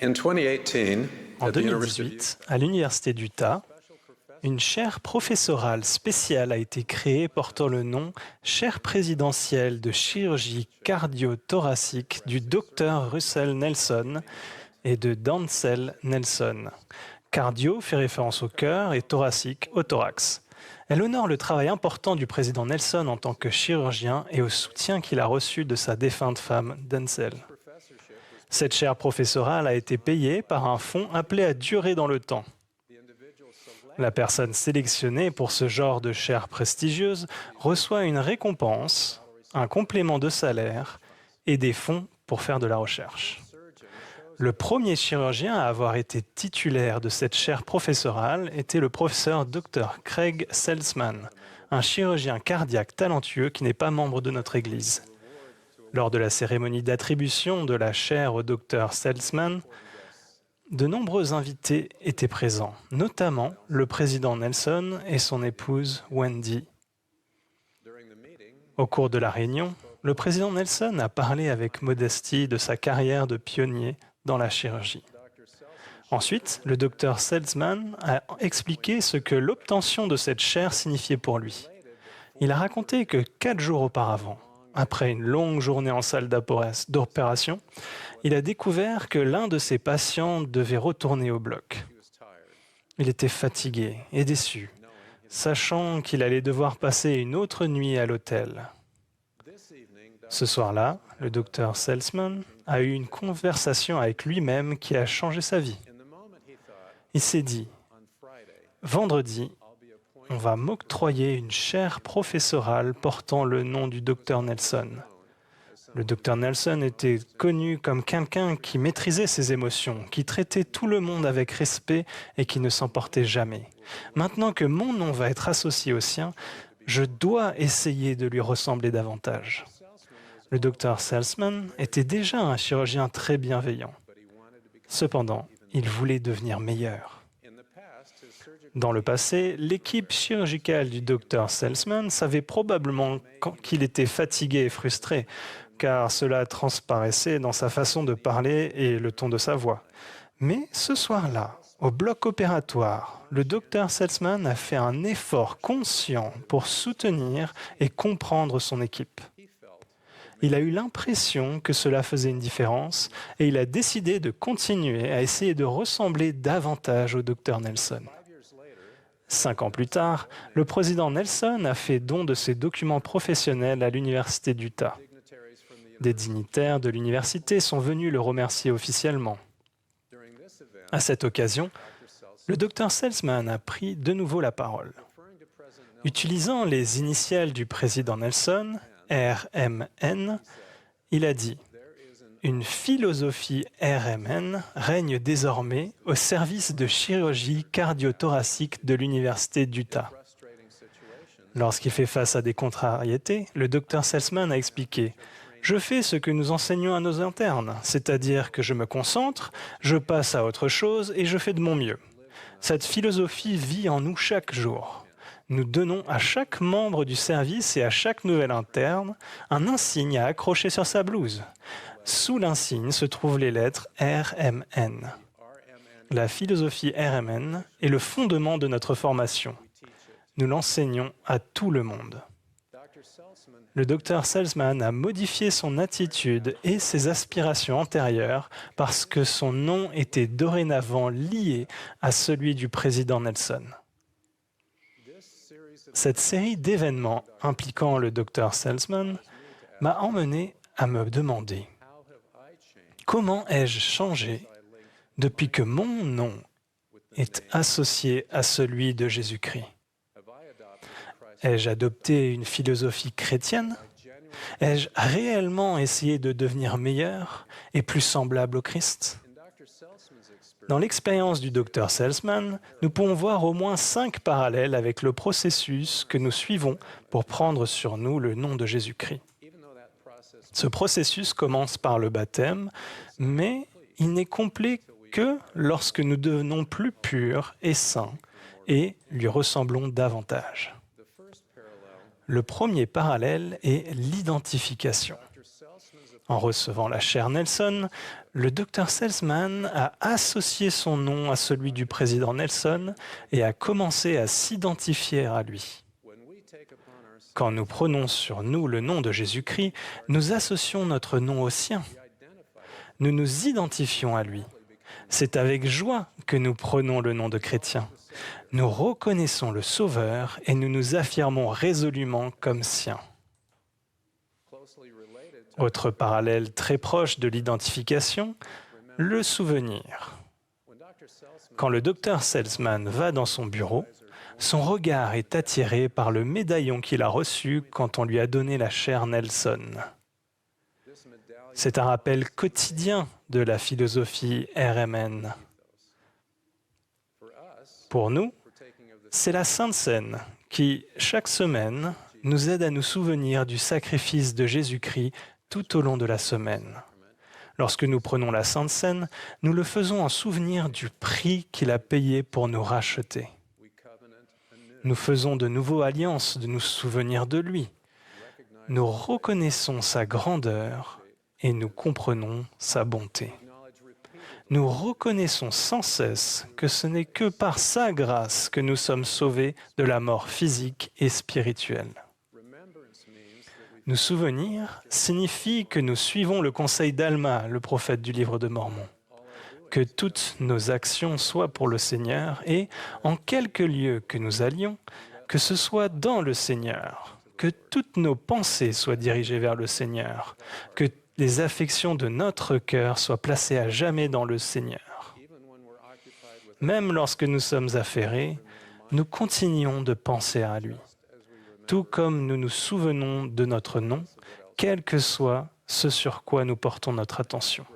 En 2018, à l'Université d'Utah, une chaire professorale spéciale a été créée portant le nom Chaire présidentielle de chirurgie cardio-thoracique du Dr Russell Nelson et de Dancel Nelson. Cardio fait référence au cœur et thoracique au thorax. Elle honore le travail important du président Nelson en tant que chirurgien et au soutien qu'il a reçu de sa défunte femme, Dancel. Cette chaire professorale a été payée par un fonds appelé à durer dans le temps. La personne sélectionnée pour ce genre de chaire prestigieuse reçoit une récompense, un complément de salaire et des fonds pour faire de la recherche. Le premier chirurgien à avoir été titulaire de cette chaire professorale était le professeur Dr Craig Selzman, un chirurgien cardiaque talentueux qui n'est pas membre de notre Église. Lors de la cérémonie d'attribution de la chaire au Dr Selzman, de nombreux invités étaient présents, notamment le président Nelson et son épouse Wendy. Au cours de la réunion, le président Nelson a parlé avec modestie de sa carrière de pionnier dans la chirurgie. Ensuite, le docteur Selzman a expliqué ce que l'obtention de cette chaire signifiait pour lui. Il a raconté que 4 jours auparavant, après une longue journée en salle d'opération, il a découvert que l'un de ses patients devait retourner au bloc. Il était fatigué et déçu, sachant qu'il allait devoir passer une autre nuit à l'hôtel. Ce soir-là, le docteur Selzman a eu une conversation avec lui-même qui a changé sa vie. Il s'est dit, « Vendredi, on va m'octroyer une chaire professorale portant le nom du docteur Nelson. » Le docteur Nelson était connu comme quelqu'un qui maîtrisait ses émotions, qui traitait tout le monde avec respect et qui ne s'emportait jamais. Maintenant que mon nom va être associé au sien, je dois essayer de lui ressembler davantage. Le docteur Selzman était déjà un chirurgien très bienveillant. Cependant, il voulait devenir meilleur. Dans le passé, l'équipe chirurgicale du docteur Selzman savait probablement qu'il était fatigué et frustré, car cela transparaissait dans sa façon de parler et le ton de sa voix. Mais ce soir-là, au bloc opératoire, le docteur Selzman a fait un effort conscient pour soutenir et comprendre son équipe. Il a eu l'impression que cela faisait une différence et il a décidé de continuer à essayer de ressembler davantage au docteur Nelson. 5 ans plus tard, le président Nelson a fait don de ses documents professionnels à l'Université d'Utah. Des dignitaires de l'université sont venus le remercier officiellement. À cette occasion, le docteur Selzman a pris de nouveau la parole. Utilisant les initiales du président Nelson, RMN, il a dit « Une philosophie RMN règne désormais au service de chirurgie cardio-thoracique de l'Université d'Utah. » Lorsqu'il fait face à des contrariétés, le docteur Selzman a expliqué « Je fais ce que nous enseignons à nos internes, c'est-à-dire que je me concentre, je passe à autre chose et je fais de mon mieux. Cette philosophie vit en nous chaque jour. Nous donnons à chaque membre du service et à chaque nouvel interne un insigne à accrocher sur sa blouse. Sous l'insigne se trouvent les lettres RMN. La philosophie RMN est le fondement de notre formation. Nous l'enseignons à tout le monde. » Le docteur Selzman a modifié son attitude et ses aspirations antérieures parce que son nom était dorénavant lié à celui du président Nelson. Cette série d'événements impliquant le docteur Selzman m'a emmené à me demander comment ai-je changé depuis que mon nom est associé à celui de Jésus-Christ? Ai-je adopté une philosophie chrétienne? Ai-je réellement essayé de devenir meilleur et plus semblable au Christ? Dans l'expérience du Dr Selzman, nous pouvons voir au moins 5 parallèles avec le processus que nous suivons pour prendre sur nous le nom de Jésus-Christ. Ce processus commence par le baptême, mais il n'est complet que lorsque nous devenons plus purs et saints et lui ressemblons davantage. Le premier parallèle est l'identification. En recevant la chaire Nelson, le Dr Salzman a associé son nom à celui du président Nelson et a commencé à s'identifier à lui. Quand nous prenons sur nous le nom de Jésus-Christ, nous associons notre nom au sien. Nous nous identifions à lui. C'est avec joie que nous prenons le nom de chrétien. Nous reconnaissons le Sauveur et nous nous affirmons résolument comme sien. Autre parallèle très proche de l'identification, le souvenir. Quand le docteur Salzman va dans son bureau, son regard est attiré par le médaillon qu'il a reçu quand on lui a donné la chaire Nelson. C'est un rappel quotidien de la philosophie RMN. Pour nous, c'est la Sainte Seine qui, chaque semaine, nous aide à nous souvenir du sacrifice de Jésus-Christ tout au long de la semaine. Lorsque nous prenons la Sainte Seine, nous le faisons en souvenir du prix qu'il a payé pour nous racheter. Nous faisons de nouveau alliance de nous souvenir de lui. Nous reconnaissons sa grandeur et nous comprenons sa bonté. Nous reconnaissons sans cesse que ce n'est que par sa grâce que nous sommes sauvés de la mort physique et spirituelle. Nous souvenir signifie que nous suivons le conseil d'Alma, le prophète du livre de Mormon. Que toutes nos actions soient pour le Seigneur et, en quelque lieu que nous allions, que ce soit dans le Seigneur, que toutes nos pensées soient dirigées vers le Seigneur, que les affections de notre cœur soient placées à jamais dans le Seigneur. Même lorsque nous sommes affairés, nous continuons de penser à lui, tout comme nous nous souvenons de notre nom, quel que soit ce sur quoi nous portons notre attention.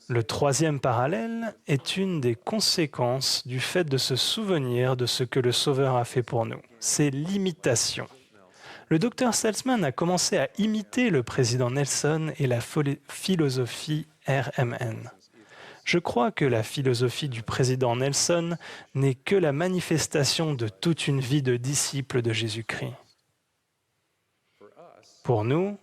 Le troisième parallèle est une des conséquences du fait de se souvenir de ce que le Sauveur a fait pour nous. C'est l'imitation. Le Dr Salzman a commencé à imiter le président Nelson et la philosophie RMN. Je crois que la philosophie du président Nelson n'est que la manifestation de toute une vie de disciple de Jésus-Christ. Pour nous,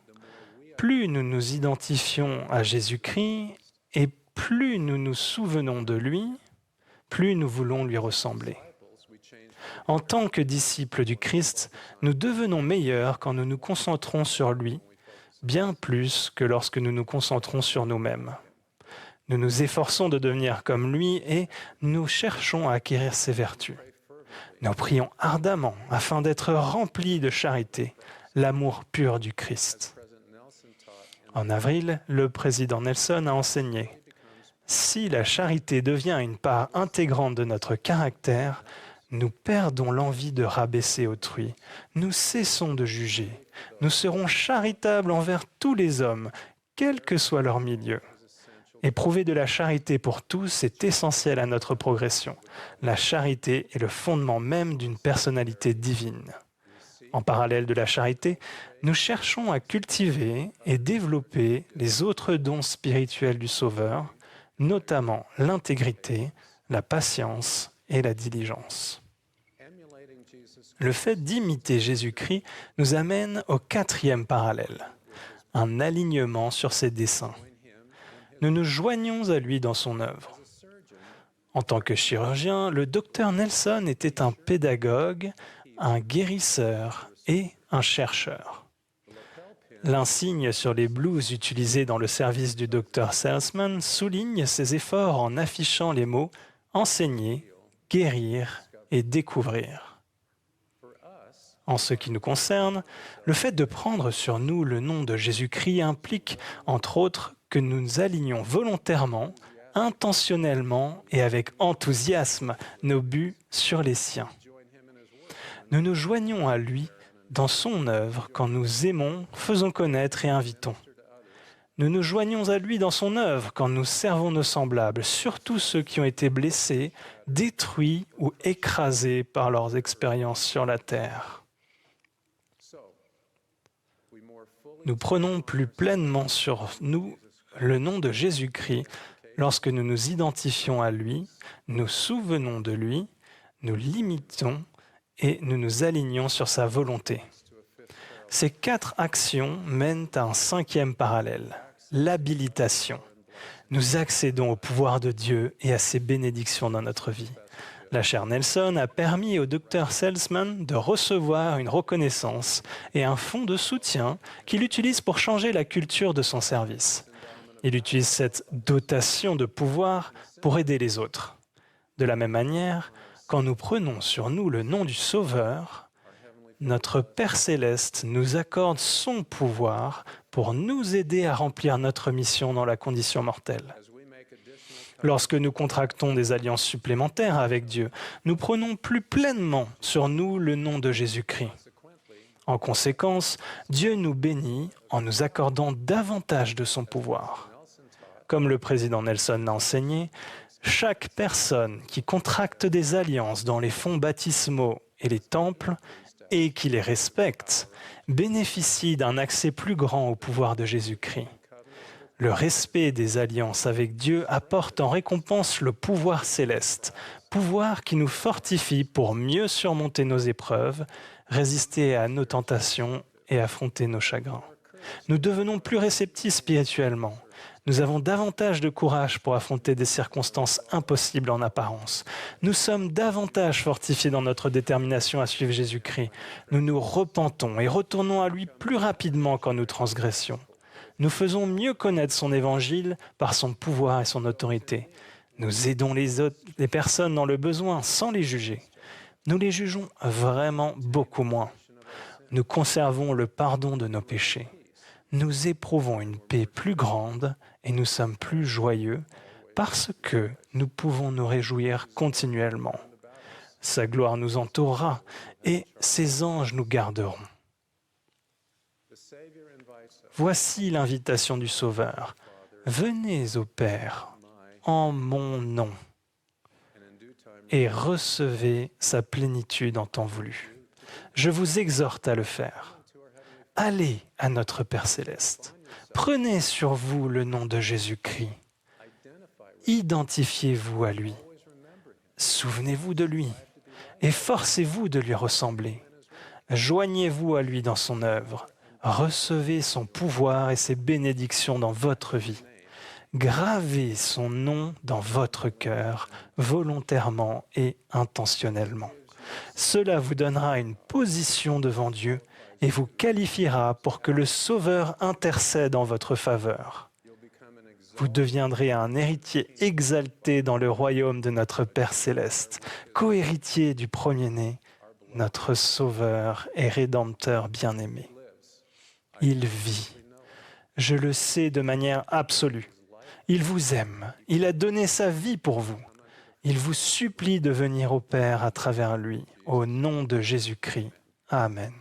plus nous nous identifions à Jésus-Christ et plus nous nous souvenons de lui, plus nous voulons lui ressembler. En tant que disciples du Christ, nous devenons meilleurs quand nous nous concentrons sur lui, bien plus que lorsque nous nous concentrons sur nous-mêmes. Nous nous efforçons de devenir comme lui et nous cherchons à acquérir ses vertus. Nous prions ardemment afin d'être remplis de charité, l'amour pur du Christ. En avril, le président Nelson a enseigné « Si la charité devient une part intégrante de notre caractère, nous perdons l'envie de rabaisser autrui, nous cessons de juger, nous serons charitables envers tous les hommes, quel que soit leur milieu. Éprouver de la charité pour tous est essentiel à notre progression. La charité est le fondement même d'une personnalité divine. En parallèle de la charité, nous cherchons à cultiver et développer les autres dons spirituels du Sauveur, notamment l'intégrité, la patience et la diligence. Le fait d'imiter Jésus-Christ nous amène au quatrième parallèle, un alignement sur ses desseins. Nous nous joignons à lui dans son œuvre. En tant que chirurgien, le docteur Nelson était un pédagogue, un guérisseur et un chercheur. L'insigne sur les blouses utilisées dans le service du docteur Salzman souligne ses efforts en affichant les mots « enseigner »,« guérir » et « découvrir ». En ce qui nous concerne, le fait de prendre sur nous le nom de Jésus-Christ implique, entre autres, que nous nous alignons volontairement, intentionnellement et avec enthousiasme nos buts sur les siens. Nous nous joignons à lui dans son œuvre quand nous aimons, faisons connaître et invitons. Nous nous joignons à lui dans son œuvre quand nous servons nos semblables, surtout ceux qui ont été blessés, détruits ou écrasés par leurs expériences sur la terre. Nous prenons plus pleinement sur nous le nom de Jésus-Christ lorsque nous nous identifions à lui, nous souvenons de lui, nous l'imitons et nous nous alignons sur sa volonté. Ces 4 actions mènent à un 5e parallèle, l'habilitation. Nous accédons au pouvoir de Dieu et à ses bénédictions dans notre vie. La chaire Nelson a permis au Dr Selzman de recevoir une reconnaissance et un fonds de soutien qu'il utilise pour changer la culture de son service. Il utilise cette dotation de pouvoir pour aider les autres. De la même manière, quand nous prenons sur nous le nom du Sauveur, notre Père céleste nous accorde son pouvoir pour nous aider à remplir notre mission dans la condition mortelle. Lorsque nous contractons des alliances supplémentaires avec Dieu, nous prenons plus pleinement sur nous le nom de Jésus-Christ. En conséquence, Dieu nous bénit en nous accordant davantage de son pouvoir. Comme le président Nelson l'a enseigné, chaque personne qui contracte des alliances dans les fonds baptismaux et les temples et qui les respecte bénéficie d'un accès plus grand au pouvoir de Jésus-Christ. Le respect des alliances avec Dieu apporte en récompense le pouvoir céleste, pouvoir qui nous fortifie pour mieux surmonter nos épreuves, résister à nos tentations et affronter nos chagrins. Nous devenons plus réceptifs spirituellement. Nous avons davantage de courage pour affronter des circonstances impossibles en apparence. Nous sommes davantage fortifiés dans notre détermination à suivre Jésus-Christ. Nous nous repentons et retournons à lui plus rapidement quand nous transgressions. Nous faisons mieux connaître son évangile par son pouvoir et son autorité. Nous aidons les personnes dans le besoin sans les juger. Nous les jugeons vraiment beaucoup moins. Nous conservons le pardon de nos péchés. Nous éprouvons une paix plus grande et nous sommes plus joyeux parce que nous pouvons nous réjouir continuellement. Sa gloire nous entourera et ses anges nous garderont. Voici l'invitation du Sauveur. Venez au Père en mon nom et recevez sa plénitude en temps voulu. Je vous exhorte à le faire. Allez à notre Père céleste. Prenez sur vous le nom de Jésus-Christ. Identifiez-vous à lui. Souvenez-vous de lui. Efforcez-vous de lui ressembler. Joignez-vous à lui dans son œuvre. Recevez son pouvoir et ses bénédictions dans votre vie. Gravez son nom dans votre cœur, volontairement et intentionnellement. Cela vous donnera une position devant Dieu et vous qualifiera pour que le Sauveur intercède en votre faveur. Vous deviendrez un héritier exalté dans le royaume de notre Père céleste, co-héritier du premier-né, notre Sauveur et Rédempteur bien-aimé. Il vit. Je le sais de manière absolue. Il vous aime. Il a donné sa vie pour vous. Il vous supplie de venir au Père à travers lui. Au nom de Jésus-Christ. Amen.